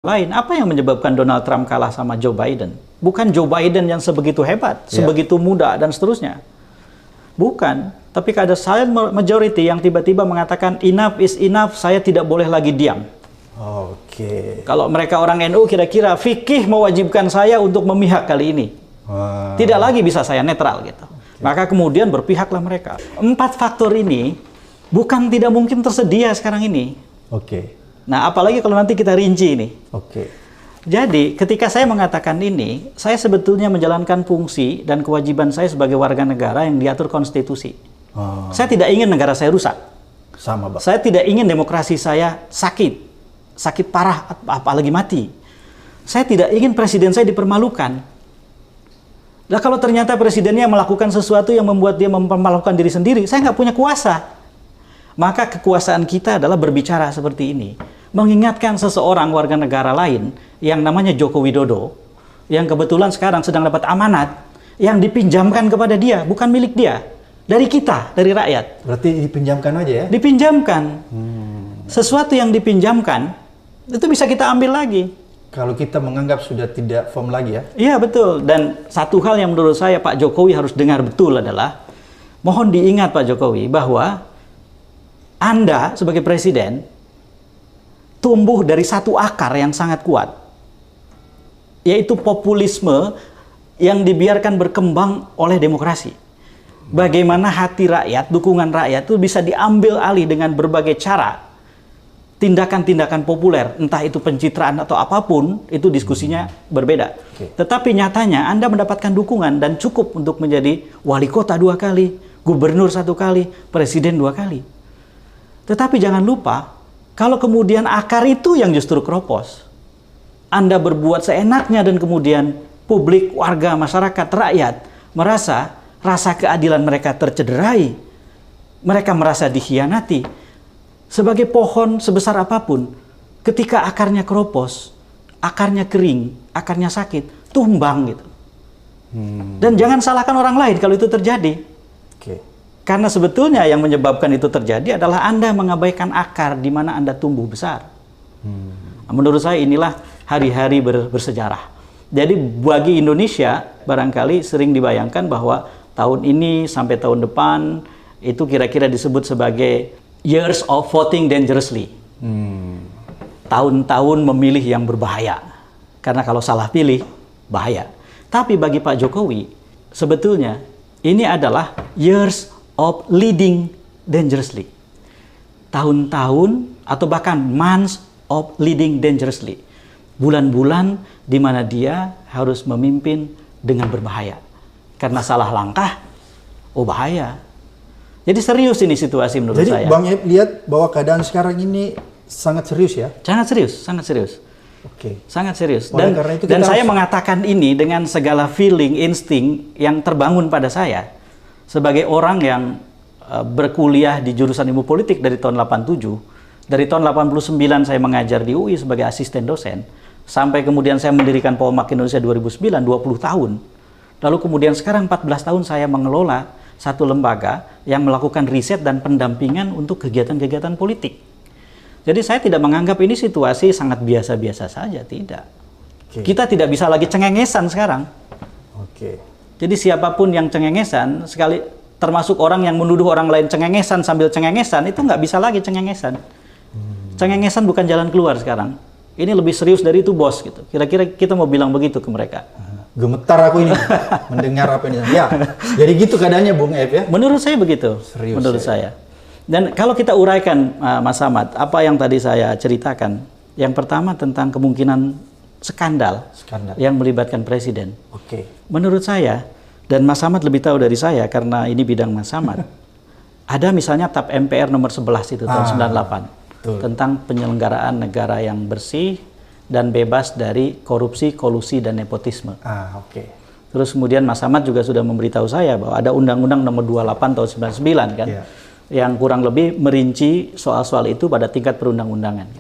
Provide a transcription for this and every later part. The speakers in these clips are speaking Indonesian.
lain. Apa yang menyebabkan Donald Trump kalah sama Joe Biden? Bukan Joe Biden yang sebegitu hebat, sebegitu muda, dan seterusnya. Bukan. Tapi ada silent majority yang tiba-tiba mengatakan enough is enough, saya tidak boleh lagi diam. Oke. Kalau mereka orang NU, kira-kira fikih mewajibkan saya untuk memihak kali ini. Tidak lagi bisa saya netral gitu. Maka kemudian berpihaklah mereka. 4 faktor ini bukan tidak mungkin tersedia sekarang ini. Nah, apalagi kalau nanti kita rinci ini. Jadi, ketika saya mengatakan ini, saya sebetulnya menjalankan fungsi dan kewajiban saya sebagai warga negara yang diatur konstitusi. Saya tidak ingin negara saya rusak. Sama, Bang. Saya tidak ingin demokrasi saya sakit parah, apalagi mati. Saya tidak ingin presiden saya dipermalukan. Nah, kalau ternyata presidennya melakukan sesuatu yang membuat dia mempermalukan diri sendiri, saya nggak punya kuasa. Maka kekuasaan kita adalah berbicara seperti ini. Mengingatkan seseorang warga negara lain yang namanya Joko Widodo, yang kebetulan sekarang sedang dapat amanat, yang dipinjamkan kepada dia, bukan milik dia. Dari kita, dari rakyat. Berarti dipinjamkan aja ya? Dipinjamkan. Sesuatu yang dipinjamkan, itu bisa kita ambil lagi. Kalau kita menganggap sudah tidak firm lagi ya? Iya, betul. Dan satu hal yang menurut saya Pak Jokowi harus dengar betul adalah, mohon diingat Pak Jokowi, bahwa Anda sebagai presiden tumbuh dari satu akar yang sangat kuat, yaitu populisme yang dibiarkan berkembang oleh demokrasi. Bagaimana hati rakyat, dukungan rakyat itu bisa diambil alih dengan berbagai cara, tindakan-tindakan populer, entah itu pencitraan atau apapun, itu diskusinya berbeda. Tetapi nyatanya Anda mendapatkan dukungan dan cukup untuk menjadi wali kota 2 kali, gubernur 1 kali, presiden 2 kali. Tetapi jangan lupa, kalau kemudian akar itu yang justru keropos, Anda berbuat seenaknya dan kemudian publik, warga, masyarakat, rakyat merasa rasa keadilan mereka tercederai, mereka merasa dikhianati. Sebagai pohon sebesar apapun, ketika akarnya keropos, akarnya kering, akarnya sakit, tumbang gitu. Dan jangan salahkan orang lain kalau itu terjadi. Karena sebetulnya yang menyebabkan itu terjadi adalah Anda mengabaikan akar di mana Anda tumbuh besar. Menurut saya inilah hari-hari bersejarah. Jadi bagi Indonesia barangkali sering dibayangkan bahwa tahun ini sampai tahun depan itu kira-kira disebut sebagai years of voting dangerously. Tahun-tahun memilih yang berbahaya. Karena kalau salah pilih, bahaya. Tapi bagi Pak Jokowi, sebetulnya ini adalah years of leading dangerously. Tahun-tahun atau bahkan months of leading dangerously. Bulan-bulan di mana dia harus memimpin dengan berbahaya. Karena salah langkah, oh bahaya. Jadi serius ini situasi menurut saya. Jadi Bang Ep lihat bahwa keadaan sekarang ini sangat serius ya? Sangat serius, sangat serius. Sangat serius. Dan saya mengatakan ini dengan segala feeling, insting yang terbangun pada saya. Sebagai orang yang berkuliah di jurusan ilmu politik dari tahun 87. Dari tahun 89 saya mengajar di UI sebagai asisten dosen. Sampai kemudian saya mendirikan Polmark Indonesia 2009, 20 tahun. Lalu kemudian sekarang 14 tahun saya mengelola satu lembaga yang melakukan riset dan pendampingan untuk kegiatan-kegiatan politik. Jadi saya tidak menganggap ini situasi sangat biasa-biasa saja, tidak. Kita tidak bisa lagi cengengesan sekarang. Jadi siapapun yang cengengesan, sekali termasuk orang yang menuduh orang lain cengengesan sambil cengengesan, itu nggak bisa lagi cengengesan. Cengengesan bukan jalan keluar sekarang. Ini lebih serius dari itu, bos, gitu. Kira-kira kita mau bilang begitu ke mereka. Gemetar aku ini mendengar apa ini. Ya, jadi gitu keadaannya Bung Ep ya? Menurut saya begitu. Serius, menurut saya. Dan kalau kita uraikan, Mas Samad, apa yang tadi saya ceritakan, yang pertama tentang kemungkinan skandal yang melibatkan presiden. Menurut saya, dan Mas Samad lebih tahu dari saya karena ini bidang Mas Samad, ada misalnya TAP MPR nomor 11 itu tahun 98 tentang penyelenggaraan negara yang bersih dan bebas dari korupsi, kolusi, dan nepotisme. Terus kemudian Mas Samad juga sudah memberitahu saya bahwa ada Undang-Undang nomor 28 tahun 99 kan, yang kurang lebih merinci soal-soal itu pada tingkat perundang-undangan.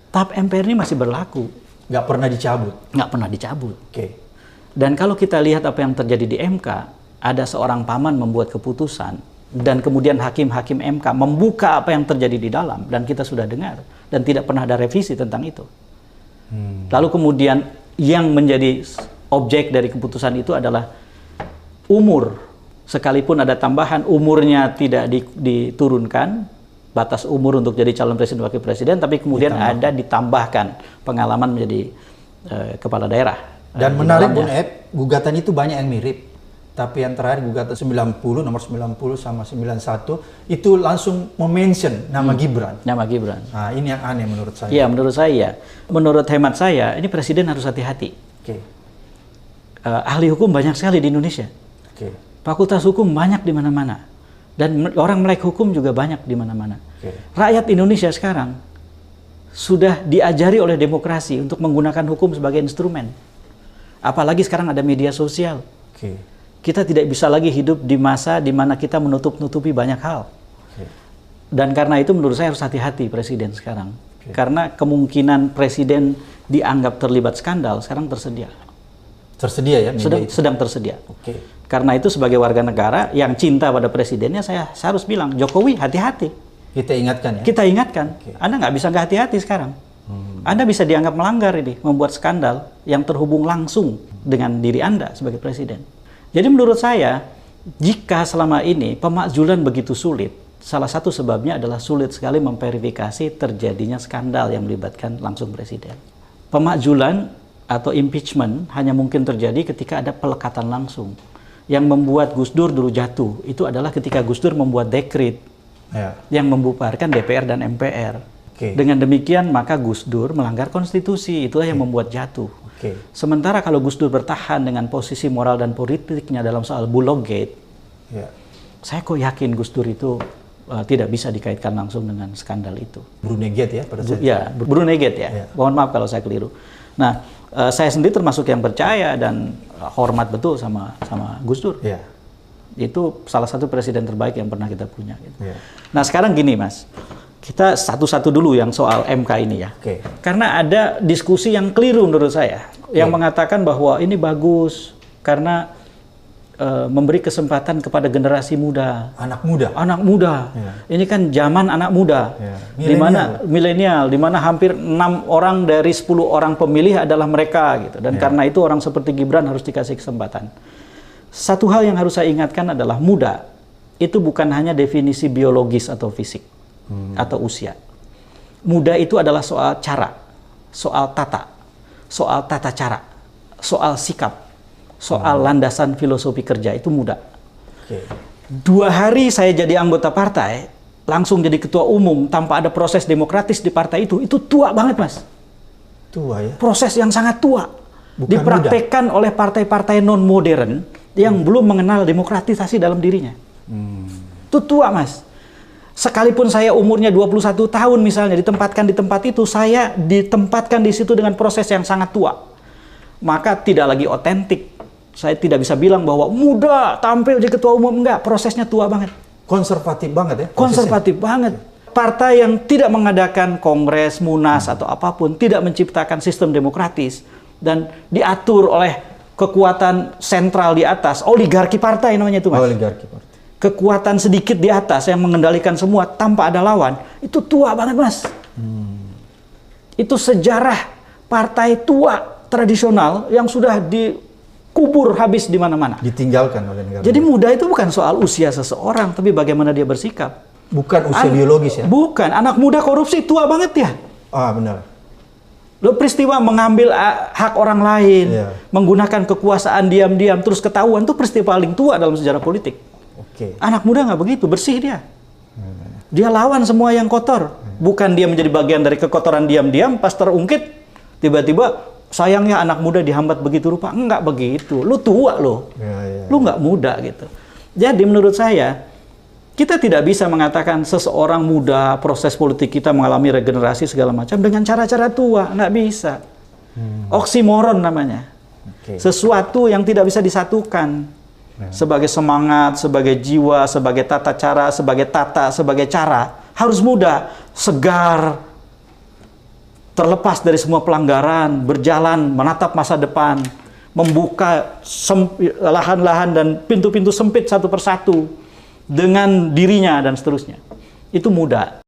TAP MPR ini masih berlaku. Nggak pernah dicabut? Nggak pernah dicabut. Dan kalau kita lihat apa yang terjadi di MK, ada seorang paman membuat keputusan, dan kemudian hakim-hakim MK membuka apa yang terjadi di dalam, dan kita sudah dengar, dan tidak pernah ada revisi tentang itu. Lalu kemudian yang menjadi objek dari keputusan itu adalah umur. Sekalipun ada tambahan, umurnya tidak diturunkan, batas umur untuk jadi calon presiden wakil presiden, tapi kemudian ditambahkan pengalaman menjadi kepala daerah. Dan menarik Bung Ep, gugatan itu banyak yang mirip. Tapi yang terakhir gugatan 90, nomor 90 sama 91, itu langsung mention nama Gibran. Nama Gibran. Nah, ini yang aneh menurut saya. Iya, menurut saya. Menurut hemat saya, ini presiden harus hati-hati. Oke. Ahli hukum banyak sekali di Indonesia. Oke. Fakultas hukum banyak di mana-mana. Dan orang melek hukum juga banyak di mana-mana. Oke. Rakyat Indonesia sekarang sudah diajari oleh demokrasi untuk menggunakan hukum sebagai instrumen. Apalagi sekarang ada media sosial. Oke. Kita tidak bisa lagi hidup di masa di mana kita menutup-nutupi banyak hal. Oke. Dan karena itu menurut saya harus hati-hati presiden sekarang. Karena kemungkinan presiden dianggap terlibat skandal sekarang tersedia. Tersedia ya media itu? Sedang tersedia. Oke. Karena itu sebagai warga negara yang cinta pada presidennya, saya harus bilang, Jokowi hati-hati. Kita ingatkan ya? Kita ingatkan. Anda nggak bisa nggak hati-hati sekarang. Anda bisa dianggap melanggar ini, membuat skandal yang terhubung langsung dengan diri Anda sebagai presiden. Jadi menurut saya, jika selama ini pemakzulan begitu sulit, salah satu sebabnya adalah sulit sekali memverifikasi terjadinya skandal yang melibatkan langsung presiden. Pemakzulan atau impeachment hanya mungkin terjadi ketika ada pelekatan langsung. Yang membuat Gus Dur dulu jatuh, itu adalah ketika Gus Dur membuat dekret yang membubarkan DPR dan MPR. Dengan demikian, maka Gus Dur melanggar konstitusi, itulah yang membuat jatuh. Sementara kalau Gus Dur bertahan dengan posisi moral dan politiknya dalam soal Bulog Gate, saya kok yakin Gus Dur itu tidak bisa dikaitkan langsung dengan skandal itu. Brunei Gate ya pada saat ya, Brunei Gate ya. Mohon maaf kalau saya keliru. Nah, saya sendiri termasuk yang percaya dan hormat betul sama Gus Dur. Itu salah satu presiden terbaik yang pernah kita punya. Gitu. Nah, sekarang gini Mas. Kita satu-satu dulu yang soal MK ini ya. Karena ada diskusi yang keliru menurut saya. Yang mengatakan bahwa ini bagus karena memberi kesempatan kepada generasi muda. Anak muda? Anak muda. Ini kan zaman anak muda. Di mana milenial, di mana hampir 6 orang dari 10 orang pemilih adalah mereka. Gitu. Dan karena itu orang seperti Gibran harus dikasih kesempatan. Satu hal yang harus saya ingatkan adalah muda. Itu bukan hanya definisi biologis atau fisik. Atau usia. Muda itu adalah soal cara, soal tata cara, soal sikap, soal landasan filosofi kerja, itu muda. 2 hari saya jadi anggota partai, langsung jadi ketua umum tanpa ada proses demokratis di partai itu tua banget Mas. Tua ya? Proses yang sangat tua. Bukan dipraktekkan muda oleh partai-partai non-modern yang belum mengenal demokratisasi dalam dirinya. Itu tua Mas. Sekalipun saya umurnya 21 tahun misalnya ditempatkan di tempat itu, saya ditempatkan di situ dengan proses yang sangat tua. Maka tidak lagi otentik. Saya tidak bisa bilang bahwa muda tampil jadi ketua umum, enggak, prosesnya tua banget. Konservatif banget ya? Konservatif banget. Partai yang tidak mengadakan kongres, munas atau apapun, tidak menciptakan sistem demokratis dan diatur oleh kekuatan sentral di atas, oligarki partai namanya itu Mas. Oligarki partai. Kekuatan sedikit di atas yang mengendalikan semua tanpa ada lawan, itu tua banget Mas. Itu sejarah partai tua tradisional yang sudah dikubur habis di mana-mana. Ditinggalkan oleh negara. Jadi muda itu bukan soal usia seseorang, tapi bagaimana dia bersikap. Bukan usia biologis ya? Bukan, anak muda korupsi tua banget ya. Benar. Lo peristiwa mengambil hak orang lain, menggunakan kekuasaan diam-diam terus ketahuan, itu peristiwa paling tua dalam sejarah politik. Anak muda nggak begitu, bersih dia. Dia lawan semua yang kotor. Bukan dia menjadi bagian dari kekotoran diam-diam, pas terungkit, tiba-tiba sayangnya anak muda dihambat begitu rupa. Enggak begitu, lu tua lo. Lu nggak muda gitu. Jadi menurut saya, kita tidak bisa mengatakan seseorang muda, proses politik kita mengalami regenerasi segala macam dengan cara-cara tua. Nggak bisa. Oksimoron namanya. Sesuatu yang tidak bisa disatukan. Sebagai semangat, sebagai jiwa, sebagai tata cara, sebagai cara, harus muda, segar, terlepas dari semua pelanggaran, berjalan, menatap masa depan, membuka lahan-lahan dan pintu-pintu sempit satu persatu dengan dirinya dan seterusnya. Itu muda.